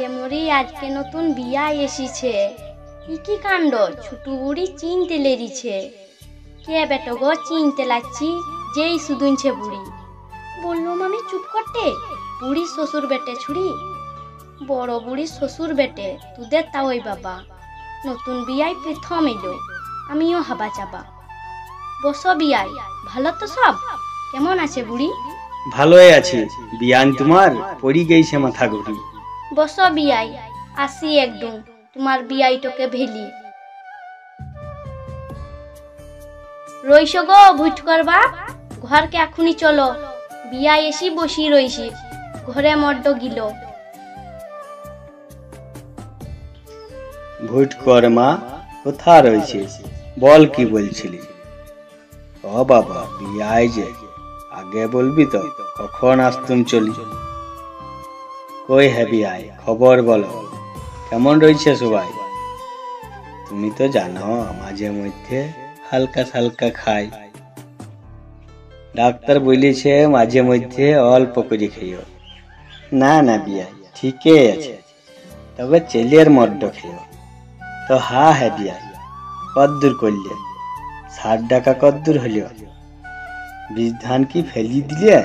মাঝে মরি আজকে নতুন বিয়া এসেছে। কি কাণ্ড, ছোট বুড়ি চিনতে লেরিছে। কে বেটো গো চিনতে লাগছি, যেই শুধুনছে বুড়ি। বললুম আমি চুপ করতে, বুড়ির শ্বশুর বেটে ছুরি। বড় বুড়ির শ্বশুর বেটে, তোদের তা ওই বাবা। নতুন বিয়াই প্রথম এলো, আমিও হাবা চাবা। বসো বিয়াই, ভালো তো সব? কেমন আছে বুড়ি? ভালোই আছি। বিয়ান তোমার পড়ি গেছে মাথা ঘুরি। বসো বিয়াই, আসি একদম তোমার বিয়াইটোকে ভেলি। রইস গো ভুট করবা, ঘরকে এখনই চলো। বিয়াই এসি বসি রইছি, ঘরে মড্ড গিল। ভুট কর মা, কোথা রয়েছিস? বল কি বলছিলি? ও বাবা, বিয়াই যে, আগে বলবি তো কখন আসতুম চলি। কই হে বিয়াই, খবর বলো, কেমন রয়েছে সবাই? তুমি তো জানো মাঝে মধ্যে হালকা সালকা খাই। ডাক্তার বলেছে মাঝে মধ্যে অল্প করে খেয়েও। না না বিয়াই, ঠিকই আছে, তবে চেলের মড্ড খেয়েও। তো হ্যাঁ বিয়াই, কদ্দূর করলে? 60 টাকা কদ্দূর হলিও? বীজ ধান কি ফেলি দিলে?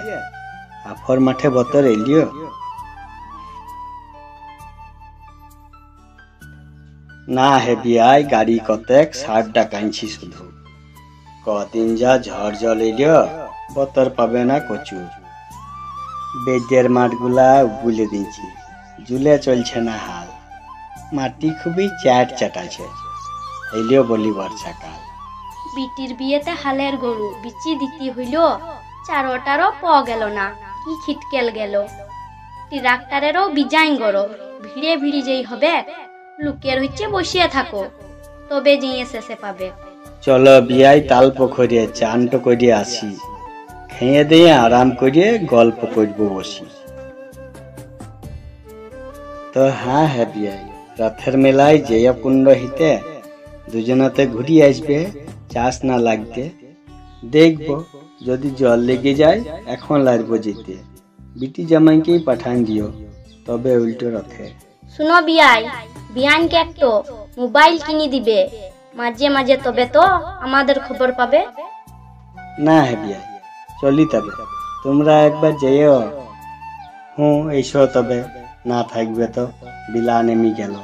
আফর মাঠে বতর এলিও? না হে বিয়াই, গাড়ি কতেক 60 টাকা আনছি শুধু। কদিন যা ঝড় জল এলিও, বতর পাবে না কচু। বেজের মাঠগুলা বুলে দিয়েছি, জুলে চলছে না হাল। মাটি খুবই চ্যাট চাটাছে, এলিও বলি বর্ষাকাল। বিটির বিয়েতে হালের গরু বিচি দিতে হইল, চারোটারও প গেল না, কি খিটকেল গেল। ট্রাক্টরেরও বিজাইন গরো, ভিড়ে ভিড়ি যেই হবে। লোকের হচ্ছে বসিয়ে থাকো, তবে যেয়ে শেষে পাবে। চলো বিয়াই, তাল পুকুরে চানটো করে আসি, খেয়ে দিয়ে আরাম করে গল্প করব বসি। তো হ্যাঁ হ্যাঁ বিয়াই, রথের মেলায় যেয়া কুণ্ড হিতে দুজনাতে ঘুরিয়ে আসবে, চাষ না লাগতে। দেখবো যদি জল লেগে যায়, এখন লাগবো যেতে। বিটি জামাইকেই পাঠান দিও, তবে উল্টো রথে। শুনো বিয়াই, বিয়ানকে একটু মোবাইল কিনে দিবে মাঝে মাঝে, তবে তো আমাদের খবর পাবে। না হে বিয়াই, চলি তবে, তোমরা একবার যেও। হুঁ, এসো তবে, না থাকবে তো বিলা নেমি গেল।